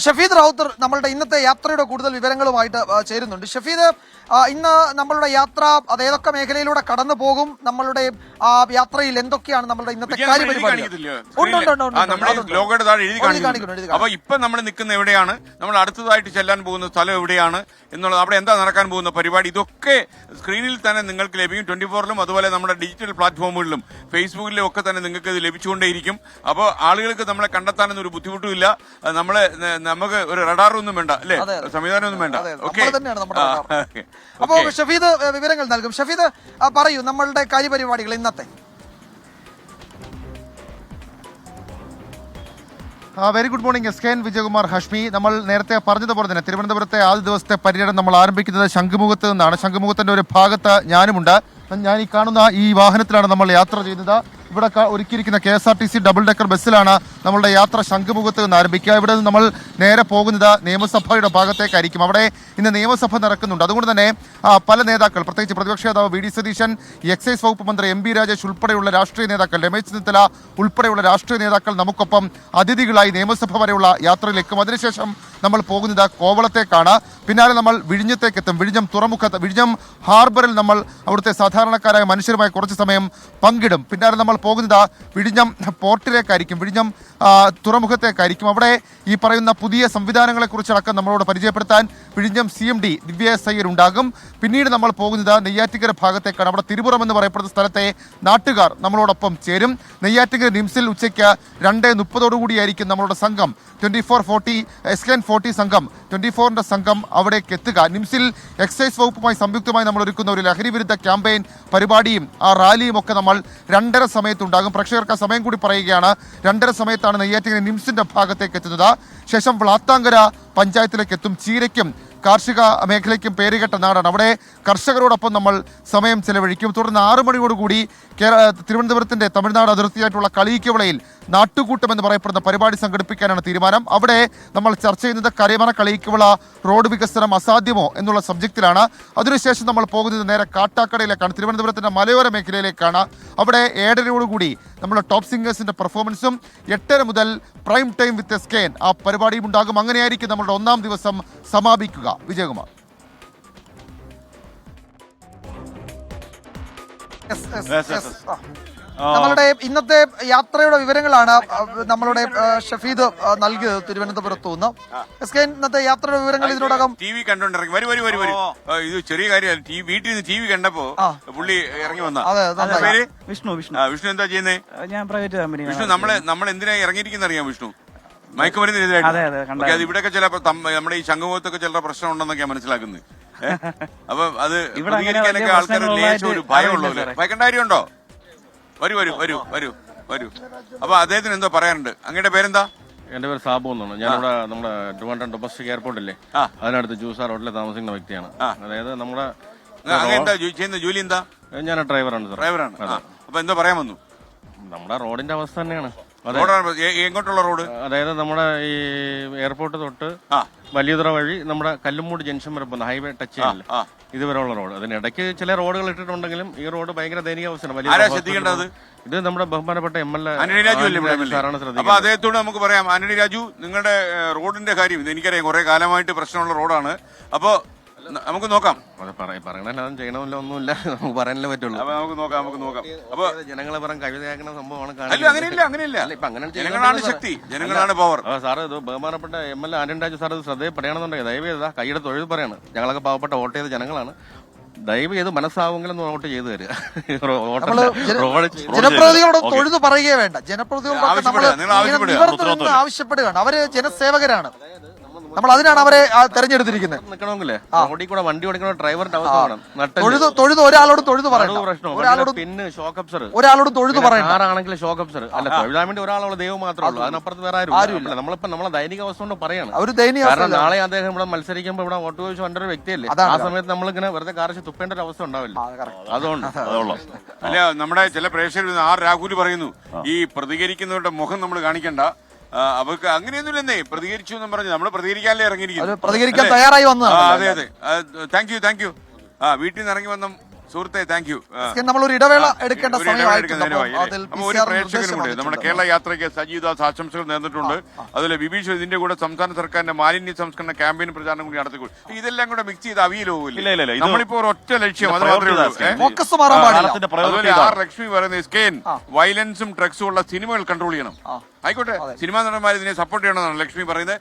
ഷഫീദ് റാവുത്തർ നമ്മളുടെ ഇന്നത്തെ യാത്രയുടെ കൂടുതൽ വിവരങ്ങളുമായിട്ട് ചേരുന്നുണ്ട്. ഷഫീദ്, ഇന്ന് നമ്മളുടെ യാത്ര അത് ഏതൊക്കെ മേഖലയിലൂടെ കടന്നു പോകും? നമ്മളുടെ യാത്രയിൽ എന്തൊക്കെയാണ് നമ്മളുടെ ഇന്നത്തെ അപ്പൊ ഇപ്പൊ നമ്മൾ നിൽക്കുന്ന എവിടെയാണ്, നമ്മൾ അടുത്തതായിട്ട് ചെല്ലാൻ പോകുന്ന സ്ഥലം എവിടെയാണ് എന്നുള്ളത്, അവിടെ എന്താ നടക്കാൻ പോകുന്ന പരിപാടി, ഇതൊക്കെ സ്ക്രീനിൽ തന്നെ നിങ്ങൾക്ക് ലഭിക്കും. 24-ലും അതുപോലെ നമ്മുടെ ഡിജിറ്റൽ പ്ലാറ്റ്ഫോമുകളിലും ഫേസ്ബുക്കിലും ഒക്കെ തന്നെ നിങ്ങൾക്ക് ഇത് ലഭിച്ചുകൊണ്ടേയിരിക്കും. അപ്പോൾ ആളുകൾക്ക് നമ്മളെ കണ്ടെത്താനൊന്നും ഒരു ബുദ്ധിമുട്ടുമില്ല. നമുക്ക് ഒരു റഡാറൊന്നും വേണ്ട, അല്ലെ, സംവിധാനമൊന്നും വേണ്ട. ഓക്കെ, അപ്പോ ഷഫീദ് വിവരങ്ങൾ നൽകും. ഷഫീദ്, പറയൂ നമ്മളുടെ കാര്യപരിപാടികൾ ഇന്നത്തെ. Very good morning S Vijayakumar Hashmi. നമ്മൾ നേരത്തെ പറഞ്ഞതുപോലെ തന്നെ തിരുവനന്തപുരത്തെ ആദ്യ ദിവസത്തെ പര്യടനം നമ്മൾ ആരംഭിക്കുന്നത് ശംഖുമുഖത്ത് നിന്നാണ്. ശംഖുമുഖത്തിന്റെ ഒരു ഭാഗത്ത് ഞാനുമുണ്ട്. ഞാൻ ഈ കാണുന്ന ഈ വാഹനത്തിലാണ് നമ്മൾ യാത്ര ചെയ്യുന്നത്. ഇവിടെ ഒരുക്കിയിരിക്കുന്ന KSRTC ഡബിൾ ഡെക്കർ ബസ്സിലാണ് നമ്മളുടെ യാത്ര ശംഖുമുഖത്ത് നിന്ന് ആരംഭിക്കുക. ഇവിടെ നിന്ന് നമ്മൾ നേരെ പോകുന്നത് നിയമസഭയുടെ ഭാഗത്തേക്കായിരിക്കും. അവിടെ ഇന്ന് നിയമസഭ നടക്കുന്നുണ്ട്. അതുകൊണ്ട് തന്നെ പല നേതാക്കൾ, പ്രത്യേകിച്ച് പ്രതിപക്ഷ നേതാവ് VD സതീശൻ, എക്സൈസ് വകുപ്പ് മന്ത്രി MB രാജേഷ് ഉൾപ്പെടെയുള്ള രാഷ്ട്രീയ നേതാക്കൾ, രമേശ് ചെന്നിത്തല ഉൾപ്പെടെയുള്ള രാഷ്ട്രീയ നേതാക്കൾ നമുക്കൊപ്പം അതിഥികളായി നിയമസഭ വരെയുള്ള യാത്രയിലേക്കും. അതിനുശേഷം നമ്മൾ പോകുന്നത് കോവളത്തേക്കാണ്. പിന്നാലെ നമ്മൾ വിഴിഞ്ഞത്തേക്കെത്തും. വിഴിഞ്ഞം ഹാർബറിൽ നമ്മൾ അവിടുത്തെ സാധാരണക്കാരായ മനുഷ്യരുമായി കുറച്ച് സമയം പങ്കിടും. പിന്നാലെ നമ്മൾ പോകുന്നത് വിഴിഞ്ഞം പോർട്ടിലേക്കായിരിക്കും, വിഴിഞ്ഞം തുറമുഖത്തേക്കായിരിക്കും. അവിടെ ഈ പറയുന്ന പുതിയ സംവിധാനങ്ങളെക്കുറിച്ചടക്കം നമ്മളോട് പരിചയപ്പെടുത്താൻ വിഴിഞ്ഞം CMD ദിവ്യ S അയ്യർ ഉണ്ടാകും. പിന്നീട് നമ്മൾ പോകുന്നത് നെയ്യാറ്റിക്കര ഭാഗത്തേക്കാണ്. അവിടെ തിരുപുറം എന്ന് പറയപ്പെടുന്ന സ്ഥലത്തെ നാട്ടുകാർ നമ്മളോടൊപ്പം ചേരും. നെയ്യാറ്റിക്കര നിംസിൽ ഉച്ചയ്ക്ക് 2:30 നമ്മളുടെ സംഘം 40 സംഘം 24-ന്റെ സംഘം അവിടേക്ക് എത്തുക. നിംസിൽ എക്സൈസ് വകുപ്പുമായി സംയുക്തമായി നമ്മൾ ഒരുക്കുന്ന ഒരു ലഹരി വിരുദ്ധ ക്യാമ്പയിൻ പരിപാടിയും ആ റാലിയും ഒക്കെ നമ്മൾ 2:30 സമയത്തുണ്ടാകും. പ്രേക്ഷകർക്ക് ആ സമയം കൂടി പറയുകയാണ്. 2:30 സമയത്താണ് നെയ്യാറ്റിക്കര നിംസിന്റെ ഭാഗത്തേക്ക് എത്തുന്നത്. ശേഷം വ്ളാത്താങ്കര പഞ്ചായത്തിലേക്ക് എത്തും. ചീരയ്ക്കും കാർഷിക മേഖലയ്ക്കും പേരുകെട്ട നാടാണ്. അവിടെ കർഷകരോടൊപ്പം നമ്മൾ സമയം ചെലവഴിക്കും. തുടർന്ന് 6 മണിയോടുകൂടി തിരുവനന്തപുരത്തിന്റെ തമിഴ്നാട് അതിർത്തിയായിട്ടുള്ള കളിയിക്കവിളയിൽ നാട്ടുകൂട്ടം എന്ന് പറയപ്പെടുന്ന പരിപാടി സംഘടിപ്പിക്കാനാണ് തീരുമാനം. അവിടെ നമ്മൾ ചർച്ച ചെയ്യുന്നത് കരമന കളിയിക്കവിള റോഡ് വികസനം അസാധ്യമോ എന്നുള്ള സബ്ജക്റ്റിലാണ്. അതിനുശേഷം നമ്മൾ പോകുന്നത് നേരെ കാട്ടാക്കടയിലേക്കാണ്, തിരുവനന്തപുരത്തിന്റെ മലയോര മേഖലയിലേക്കാണ്. അവിടെ 7:30 നമ്മുടെ ടോപ്പ് സിംഗേഴ്സിന്റെ പെർഫോമൻസും 8:30 മുതൽ പ്രൈം ടൈം വിത്ത് SKN ആ പരിപാടിയും ഉണ്ടാകും. അങ്ങനെയായിരിക്കും നമ്മുടെ 1-ാം ദിവസം സമാപിക്കുക. വിജയകുമാർ. നമ്മളുടെ ഇന്നത്തെ യാത്രയുടെ വിവരങ്ങളാണ് നമ്മളുടെ ഷഫീദ് നൽകിയത് തിരുവനന്തപുരത്ത് നിന്ന്. SKN ഇന്നത്തെ യാത്രയുടെ വിവരങ്ങൾ ഇതിനോടകം TV കണ്ടോണ്ടിറങ്ങി. ഇത് ചെറിയ കാര്യം, വീട്ടിൽ നിന്ന് TV കണ്ടപ്പോ പുള്ളി ഇറങ്ങി വന്ന. പേര് വിഷ്ണു. എന്താ ചെയ്യുന്നേ? ഞാൻ പ്രൈവറ്റ് കമ്പനി. വിഷ്ണു, നമ്മൾ എന്തിനാ ഇറങ്ങിയിരിക്കുന്ന അറിയാം വിഷ്ണു? മയക്കുമരുന്നിനെതിരായിട്ട്. അത് ഇവിടെയൊക്കെ ചില നമ്മുടെ ഈ ശംഖുമുഖത്തൊക്കെ ചില പ്രശ്നം ഉണ്ടെന്നൊക്കെയാ മനസ്സിലാക്കുന്നത്. അപ്പൊ അത് പ്രതികരിക്കാനൊക്കെ ആൾക്കാർ ഒരു ഭയമുള്ളൂ. ഭയക്കേണ്ട കാര്യമുണ്ടോ? വരൂ. അപ്പൊ അദ്ദേഹത്തിന് എന്തോ പറയാനുണ്ട്. അങ്ങയുടെ പേരെന്താ? എന്റെ പേര് സാബു എന്നാണ്. ഞാനിവിടെ നമ്മുടെ ട്രിവാൻഡ്രം ഡൊമസ്റ്റിക് എയർപോർട്ടില്ലേ, അതിനടുത്ത് ജൂസാർ റോഡിൽ താമസിക്കുന്ന വ്യക്തിയാണ്. അതായത് നമ്മുടെ ചെയ്യുന്ന ജോലി എന്താ? ഞാൻ ഡ്രൈവറാണ്. ഡ്രൈവറാണ്. അപ്പൊ എന്തോ പറയാൻ വന്നു? നമ്മുടെ റോഡിന്റെ അവസ്ഥ തന്നെയാണ്. എങ്ങോട്ടുള്ള റോഡ്? അതായത് നമ്മുടെ ഈ എയർപോർട്ട് തൊട്ട് വലിയതുറ വഴി നമ്മുടെ കല്ലുമൂട് ജംഗ്ഷൻ വരെ പോകുന്ന ഹൈവേ ടച്ച് ചെയ്യില്ല, ഇതുവരെയുള്ള റോഡ്. അതിനിടയ്ക്ക് ചില റോഡുകൾ ഇട്ടിട്ടുണ്ടെങ്കിലും ഈ റോഡ് ഭയങ്കര ദയനീയാവസ്ഥയാണ്. ഇത് നമ്മുടെ ബഹുമാനപ്പെട്ട MLA ആന്റണി രാജു അല്ലേ? അപ്പൊ അദ്ദേഹത്തോട് നമുക്ക് പറയാം, ആന്റണി രാജു, നിങ്ങളുടെ റോഡിന്റെ കാര്യം ഇത് എനിക്കറിയാം, കുറെ കാലമായിട്ട് പ്രശ്നമുള്ള റോഡാണ്. അപ്പൊ നമുക്ക് നോക്കാം. പറയണല്ലോ ചെയ്യണമല്ലോ, ഒന്നുമില്ല, നമുക്ക് പറയാനല്ലേ പറ്റുള്ളൂ. നമുക്ക് നോക്കാം. അപ്പൊ ജനങ്ങളെ പറയാൻ കവിതയാക്കുന്ന സംഭവമാണ്. അങ്ങനെയല്ല, ജനങ്ങളാണ് ശക്തി, ജനങ്ങളാണ് പവർ. സാറ് ഇത് ബഹുമാനപ്പെട്ട MLA ആന്റണി രാജു സാർ ഇത് ശ്രദ്ധയപ്പെടണമെന്നുണ്ടെങ്കിൽ ദയവ് ചെയ്താ കൈയുടെ തൊഴിൽ പറയാണ്. ഞങ്ങളൊക്കെ പാവപ്പെട്ട വോട്ട് ചെയ്ത ജനങ്ങളാണ്. ദയവ് ചെയ്ത് മനസ്സാവെങ്കിലും വോട്ട് ചെയ്തു തരിക. ജനപ്രതിനിധികളോട് തൊഴുതു പറയുകയേ വേണ്ട. ജനപ്രതിനിധികളോട് ആവശ്യപ്പെടുകയാണ്. അവര് ജനസേവകരാണ്. നമ്മൾ അതിനാണ് അവരെ തെരഞ്ഞെടുത്തിരിക്കുന്നത്. നിൽക്കണമെങ്കിലേ റോഡിൽ കൂടെ വണ്ടി ഓടിക്കണ ഡ്രൈവറിന്റെ അവസ്ഥ തൊഴുത് ഒരാളോട് തൊഴുതു പറയണം. പിന്നെ ഷോക്ക് അബ്സർ ഒരാളോട് തൊഴുതു പറയണം. ആറാണെങ്കിൽ ഷോക്ക് അബ്സർ അല്ല, തൊഴുതാൻ വേണ്ടി ഒരാളുള്ള ദൈവം മാത്രമേ ഉള്ളൂ. അതിനപ്പുറത്ത് വേറെ ആരും. നമ്മളിപ്പോ നമ്മളെ ദൈനിക അവസ്ഥ കൊണ്ട് പറയാണ്. കാരണം നാളെ അദ്ദേഹം ഇവിടെ മത്സരിക്കുമ്പോൾ ഇവിടെ വോട്ട് ചോദിച്ചു കണ്ട ഒരു വ്യക്തിയല്ലേ. ആ സമയത്ത് നമ്മളിങ്ങനെ വെറുതെ കാർച്ച് തുപ്പേണ്ട ഒരു അവസ്ഥ ഉണ്ടാവില്ല. അതുള്ളൂ. അല്ല, നമ്മുടെ ചില പ്രേക്ഷകർ രാഹുൽ പറയുന്നു, ഈ പ്രതികരിക്കുന്നവരുടെ മുഖം നമ്മൾ കാണിക്കണ്ട, അവർക്ക് അങ്ങനെയൊന്നുമില്ലെന്നേ. പ്രതികരിച്ചു എന്നും പറഞ്ഞു നമ്മൾ പ്രതികരിക്കാനല്ലേ ഇറങ്ങിയിരിക്കുന്നു, പ്രതികരിക്കാൻ തയ്യാറായി വന്നു. അതെ. Thank you. വീട്ടിൽ നിന്ന് ഇറങ്ങി വന്ന സുഹൃത്തെ താങ്ക് യു. നമ്മൾ ഒരു ഇടവേള എടുക്കേണ്ട സമയമായിട്ടുണ്ട്. ഒരു പ്രേക്ഷകനുണ്ട് നമ്മുടെ കേരള യാത്രയ്ക്ക് സജീവദാസ് ആശംസകൾ നേർന്നിട്ടുണ്ട്. അതുപോലെ ബിബീഷ് ഇതിന്റെ കൂടെ സംസ്ഥാന സർക്കാരിന്റെ മാലിന്യ സംസ്കരണ ക്യാമ്പയിൻ പ്രചാരണം കൂടി നടത്തിക്കൊള്ളു. ഇതെല്ലാം കൂടെ മിക്സ് ചെയ്ത് അവിയലോകില്ല. നമ്മളിപ്പോ ഒറ്റ ലക്ഷ്യം അത് മാത്രമേ ഉള്ളൂ. ഫോക്കസ് മാറാൻ പാടില്ല. അതുപോലെ ആർ ലക്ഷ്മി പറയുന്നത് സ്കെയിൻ വയലൻസും ഡ്രഗ്സും ഉള്ള സിനിമകൾ കൺട്രോൾ ചെയ്യണം. ആയിക്കോട്ടെ, സിനിമാ നടന്മാർ ഇതിനെ സപ്പോർട്ട് ചെയ്യണമെന്നാണ് ലക്ഷ്മി പറയുന്നത്.